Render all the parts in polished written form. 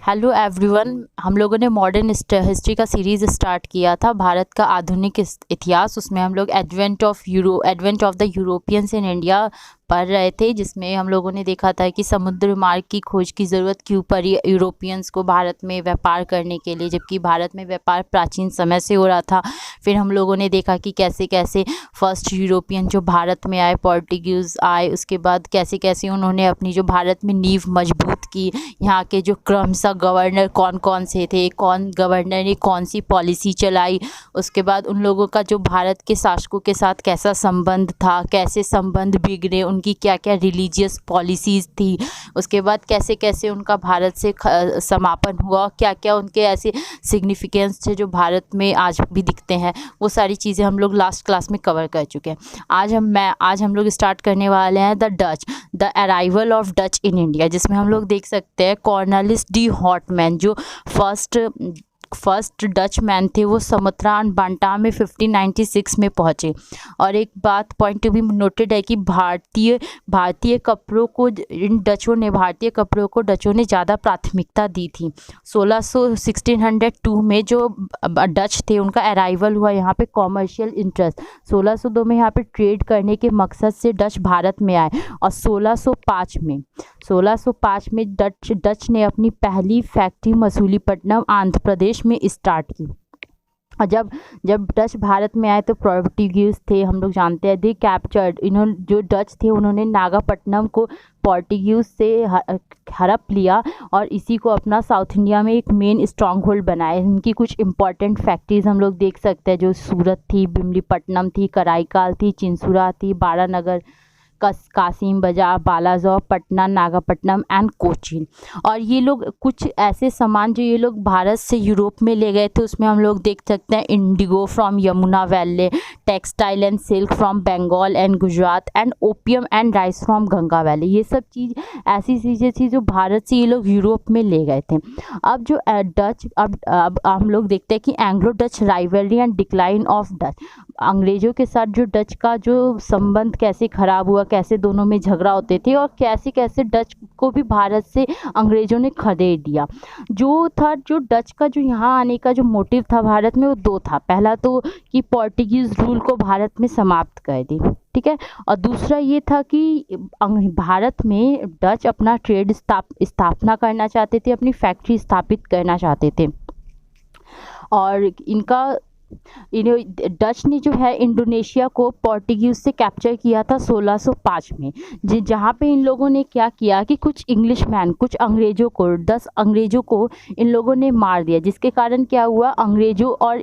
Hello everyone. हम लोगों ने मॉडर्न हिस्ट्री का सीरीज़ स्टार्ट किया था, भारत का आधुनिक इतिहास। उसमें हम लोग advent of the Europeans in India पढ़ रहे थे, जिसमें हम लोगों ने देखा था कि समुद्र मार्ग की खोज की ज़रूरत क्यों पड़ी यूरोपियंस को भारत में व्यापार करने के लिए, जबकि भारत में व्यापार प्राचीन समय से हो रहा था। फिर हम लोगों ने देखा कि कैसे कैसे फर्स्ट यूरोपियन जो भारत में आए, पोर्टुगीज़ आए, उसके बाद कैसे कैसे उन्होंने अपनी जो भारत में नींव मजबूत की। यहाँ के जो क्रमशः गवर्नर कौन कौन से थे, कौन गवर्नर ने कौन सी पॉलिसी चलाई, उसके बाद उन लोगों का जो भारत के शासकों के साथ कैसा संबंध था, कैसे संबंध बिगड़े, उनकी क्या क्या रिलीजियस पॉलिसीज़ थी, उसके बाद कैसे कैसे उनका भारत से समापन हुआ, क्या क्या उनके ऐसे सिग्निफिकेंस थे जो भारत में आज भी दिखते हैं। वो सारी चीज़ें हम लोग लास्ट क्लास में कवर कर चुके हैं। आज हम लोग स्टार्ट करने वाले हैं the arrival of Dutch in India, जिसमें हम लोग देख सकते हैं कॉर्नलिस डी हॉटमैन जो फर्स्ट डच मैन थे, वो समुद्रान बांटा में 1596 में पहुँचे। और एक बात पॉइंट टू बी नोटेड है कि भारतीय कपड़ों को भारतीय कपड़ों को डचों ने ज़्यादा प्राथमिकता दी थी। 1602 में जो डच थे उनका अराइवल हुआ यहाँ पे कॉमर्शियल इंटरेस्ट। 1602 में यहाँ पे ट्रेड करने के मकसद से डच भारत में आए, और 1605 में डच ने अपनी पहली फैक्ट्री मसूलीपट्टनम आंध्र प्रदेश में स्टार्ट की। और जब डच भारत में आए तो पोर्टुगीज़ थे, हम लोग जानते हैं, दे कैप्चर्ड, इन्होंने जो डच थे उन्होंने नागापट्टनम को पोर्टुगीज़ से हड़प लिया और इसी को अपना साउथ इंडिया में एक मेन स्ट्रॉन्ग होल्ड बनाया। इनकी कुछ इंपॉर्टेंट फैक्ट्रीज हम लोग देख सकते हैं, जो सूरत थी, बिमलीपट्टनम थी, कराईकाल थी, चिंसुरा थी, बारानगर, कासिम बाजार, बालाजोर, पटना, नागापट्टनम एंड कोचीन। और ये लोग कुछ ऐसे सामान जो ये लोग भारत से यूरोप में ले गए थे, उसमें हम लोग देख सकते हैं indigo from Yamuna valley, textile and silk from Bengal and Gujarat, and opium and rice from Ganga valley. ये सब चीज़ ऐसी चीज़ें थी जो भारत से ये लोग यूरोप में ले गए थे। अब जो डच अब हम लोग देखते हैं कि Anglo Dutch rivalry and decline of Dutch, अंग्रेज़ों के साथ जो डच का जो संबंध कैसे ख़राब हुआ, कैसे दोनों में झगड़ा होते थे, और कैसे कैसे डच को भी भारत से अंग्रेज़ों ने खदेड़ दिया। जो डच का जो यहाँ आने का जो मोटिव था भारत में, वो दो था। पहला तो कि पोर्टुगीज़ रूल को भारत में समाप्त कर दी, ठीक है, और दूसरा ये था कि भारत में डच अपना ट्रेड स्थापना करना चाहते थे, अपनी फैक्ट्री स्थापित करना चाहते थे। और डच ने जो है इंडोनेशिया को पोर्टुगीज़ से कैप्चर किया था 1605 में, जहाँ पे इन लोगों ने क्या किया कि कुछ इंग्लिशमैन, कुछ अंग्रेज़ों को, 10 अंग्रेज़ों को इन लोगों ने मार दिया, जिसके कारण क्या हुआ, अंग्रेज़ों और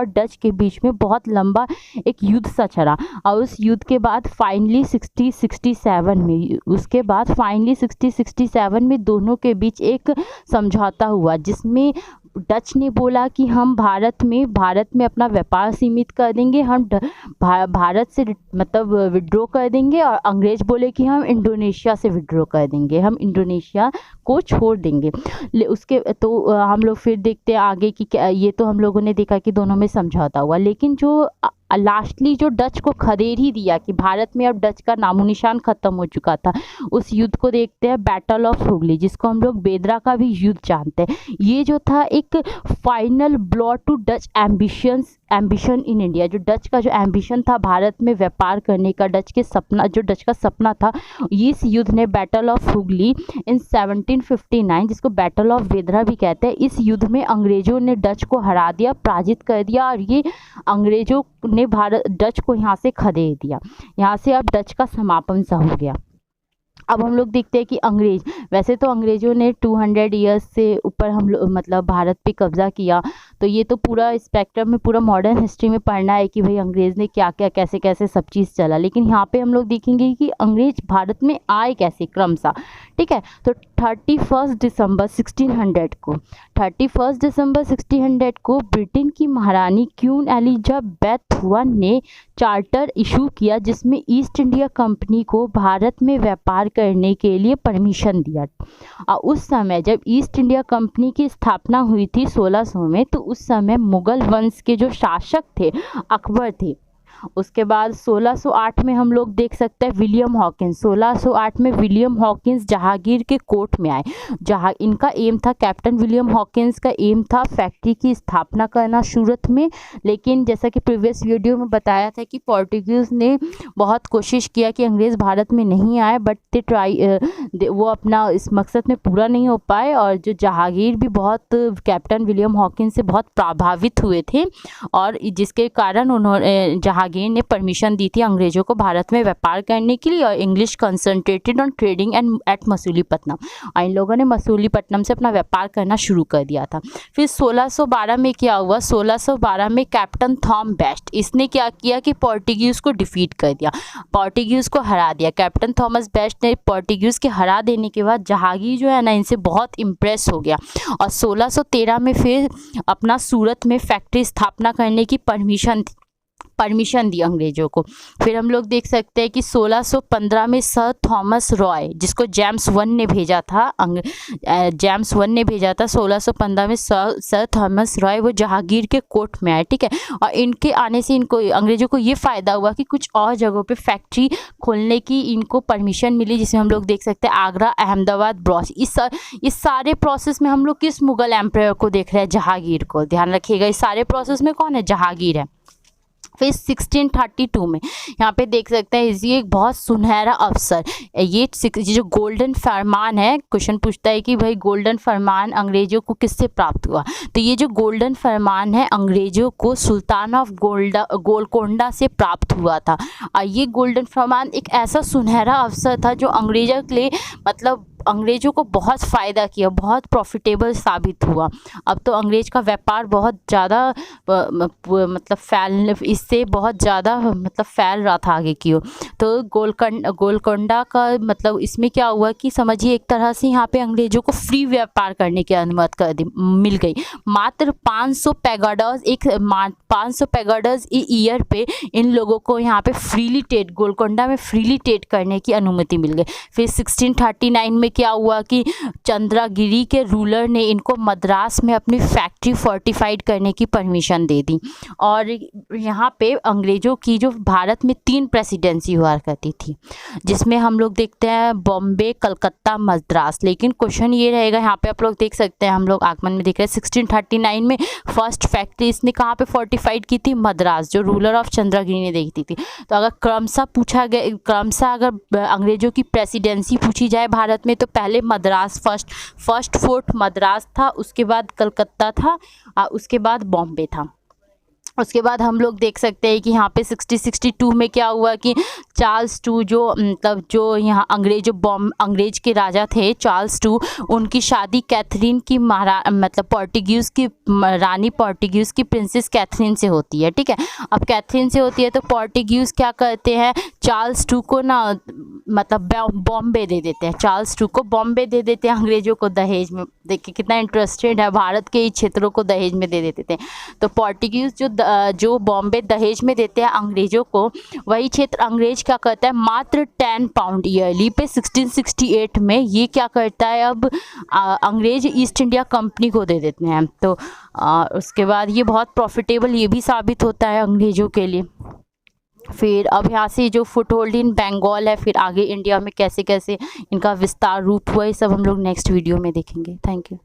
डच के बीच में बहुत लंबा एक युद्ध सा चला। और उस युद्ध के बाद फाइनली 1667 में दोनों के बीच एक समझौता हुआ, जिसमें डच ने बोला कि हम भारत में अपना व्यापार सीमित कर देंगे, हम भारत से मतलब विड्रॉ कर देंगे, और अंग्रेज बोले कि हम इंडोनेशिया से विड्रॉ कर देंगे, हम इंडोनेशिया को छोड़ देंगे। उसके तो हम लोग फिर देखते हैं आगे कि ये तो हम लोगों ने देखा कि दोनों में समझौता हुआ, लेकिन जो लास्टली जो डच को खदेड़ ही दिया कि भारत में अब डच का नामो निशान खत्म हो चुका था, उस युद्ध को देखते हैं बैटल ऑफ हुगली, जिसको हम लोग बेदरा का भी युद्ध जानते हैं। ये जो था एक final blow to Dutch ambition in India, जो डच का जो एम्बिशन था भारत में व्यापार करने का, डच का सपना था, इस युद्ध ने बैटल ऑफ हुगली इन 1759, जिसको बैटल ऑफ बेदरा भी कहते हैं, इस युद्ध में अंग्रेजों ने डच को हरा दिया, पराजित कर दिया, और ये अंग्रेजों ने डच को यहाँ से खदेड़ दिया। यहाँ से अब डच का समापन सा हो गया। अब हम लोग देखते हैं कि वैसे तो अंग्रेज़ों ने 200 ईयर्स से ऊपर हम लोग मतलब भारत पे कब्ज़ा किया, तो ये तो पूरा स्पेक्ट्रम में पूरा मॉडर्न हिस्ट्री में पढ़ना है कि भाई अंग्रेज़ ने क्या क्या कैसे कैसे सब चीज़ चला। लेकिन यहाँ पे हम लोग देखेंगे कि अंग्रेज़ भारत में आए कैसे क्रमशः, ठीक है। तो 31 दिसंबर 1600 को ब्रिटेन की महारानी क्वीन एलिजाबेथ वन ने चार्टर इशू किया, जिसमें ईस्ट इंडिया कंपनी को भारत में व्यापार करने के लिए परमिशन दिया। और उस समय जब ईस्ट इंडिया कंपनी की स्थापना हुई थी 1600 में, तो उस समय मुगल वंश के जो शासक थे अकबर थे, उसके बाद 1608 में हम लोग देख सकते हैं विलियम हॉकिंस। 1608 में विलियम हॉकिंस जहांगीर के कोर्ट में आए। जहाँ इनका एम था, कैप्टन विलियम हॉकिंस का एम था फैक्ट्री की स्थापना करना सूरत में, लेकिन जैसा कि प्रीवियस वीडियो में बताया था कि पोर्टुगीज़ ने बहुत कोशिश किया कि अंग्रेज़ भारत में नहीं आए, बट वो अपना इस मकसद में पूरा नहीं हो पाए। और जो जहांगीर भी बहुत कैप्टन विलियम हॉकिंस से बहुत प्रभावित हुए थे, और जिसके कारण उन्होंने जहांगीर ने परमिशन दी थी अंग्रेज़ों को भारत में व्यापार करने के लिए। और English concentrated on trading and at Masulipatnam, और इन लोगों ने मसूलीपट्टनम से अपना व्यापार करना शुरू कर दिया था। फिर 1612 में क्या हुआ, 1612 में कैप्टन थॉम बेस्ट, इसने क्या किया कि पोर्टुगीज़ को डिफीट कर दिया, पोर्टुगीज़ को हरा दिया। कैप्टन थॉमस बेस्ट ने पोर्टुगीज़ के हरा देने के बाद जहांगीर जो है ना इनसे बहुत इम्प्रेस हो गया, और 1613 में फिर अपना सूरत में फैक्ट्री स्थापना करने की परमिशन दी अंग्रेज़ों को। फिर हम लोग देख सकते हैं कि 1615 में सर थॉमस रॉय, जिसको जेम्स वन ने भेजा था, जेम्स वन ने भेजा था 1615 में सर थॉमस रॉय, वो जहांगीर के कोर्ट में आए, ठीक है। और इनके आने से इनको अंग्रेज़ों को ये फ़ायदा हुआ कि कुछ और जगहों पे फैक्ट्री खोलने की इनको परमिशन मिली, जिसे हम लोग देख सकते हैं आगरा, अहमदाबाद, ब्रॉस। इस सारे प्रोसेस में हम लोग किस मुग़ल एम्पायर को देख रहे हैं, जहांगीर को। ध्यान रखिएगा, इस सारे प्रोसेस में कौन है, जहांगीर है। फिर 1632 में यहाँ पे देख सकते हैं ये एक बहुत सुनहरा अवसर, ये जो गोल्डन फरमान है, क्वेश्चन पूछता है कि भाई गोल्डन फरमान अंग्रेज़ों को किससे प्राप्त हुआ, तो ये जो गोल्डन फरमान है अंग्रेज़ों को सुल्तान ऑफ गोलकोंडा से प्राप्त हुआ था। और ये गोल्डन फरमान एक ऐसा सुनहरा अवसर था जो अंग्रेज़ों के लिए मतलब अंग्रेज़ों को बहुत फ़ायदा किया, बहुत प्रॉफिटेबल साबित हुआ। अब तो अंग्रेज़ का व्यापार बहुत ज़्यादा मतलब इससे बहुत ज़्यादा मतलब फैल रहा था आगे की ओर। तो गोलकोंडा का मतलब इसमें क्या हुआ कि समझिए एक तरह से यहाँ पे अंग्रेज़ों को फ्री व्यापार करने की अनुमति मिल गई। मात्र 500 पैगोडास ईयर पे इन लोगों को यहाँ पे फ्रीली ट्रेड, गोलकोंडा में फ्रीली ट्रेड करने की अनुमति मिल गई। फिर 1639 में क्या हुआ कि चंद्रगिरी के रूलर ने इनको मद्रास में अपनी फैक्ट्री फोर्टिफाइड करने की परमिशन दे दी। और यहाँ पे अंग्रेज़ों की जो भारत में 3 प्रेसिडेंसी हुआ करती थी, जिसमें हम लोग देखते हैं बॉम्बे, कलकत्ता, मद्रास। लेकिन क्वेश्चन ये रहेगा, यहाँ पे आप लोग देख सकते हैं, हम लोग आगमन में देख रहे हैं 1639 में फर्स्ट फैक्ट्री इसने कहाँ पे फोर्टिफाइड की थी, मद्रास, जो रूलर ऑफ चंद्रगिरी ने देखी थी। तो अगर क्रमशः अगर अंग्रेज़ों की प्रेसिडेंसी पूछी जाए भारत में, तो पहले मद्रास फर्स्ट फोर्ट मद्रास था, उसके बाद कलकत्ता था, उसके बाद बॉम्बे था। उसके बाद हम लोग देख सकते हैं कि यहाँ पे 1662 में क्या हुआ कि चार्ल्स टू जो यहाँ अंग्रेज के राजा थे चार्ल्स टू, उनकी शादी कैथरीन की पोर्टुगीज़ की रानी, पोर्टुगीज़ की प्रिंसेस कैथरीन से होती है, ठीक है। अब कैथरीन से होती है तो पोर्टुगीज़ क्या करते हैं, चार्ल्स टू को ना मतलब बॉम्बे दे देते हैं, चार्ल्स टू को बॉम्बे दे देते हैं अंग्रेज़ों को दहेज में। देखिए कितना इंटरेस्टेड है, भारत के ही क्षेत्रों को दहेज में दे देते थे। तो पोर्टुगीज़ जो बॉम्बे दहेज में देते हैं अंग्रेज़ों को, वही क्षेत्र अंग्रेज क्या करता है मात्र 10 पाउंड ईयरली पे 1668 में ये क्या करता है, अब अंग्रेज ईस्ट इंडिया कंपनी को दे देते हैं। तो उसके बाद ये बहुत प्रॉफिटेबल ये भी साबित होता है अंग्रेज़ों के लिए। फिर अब यहाँ से जो फुटहोल्ड इन बंगाल है, फिर आगे इंडिया में कैसे कैसे इनका विस्तार रूप हुआ, ये सब हम लोग नेक्स्ट वीडियो में देखेंगे। Thank you.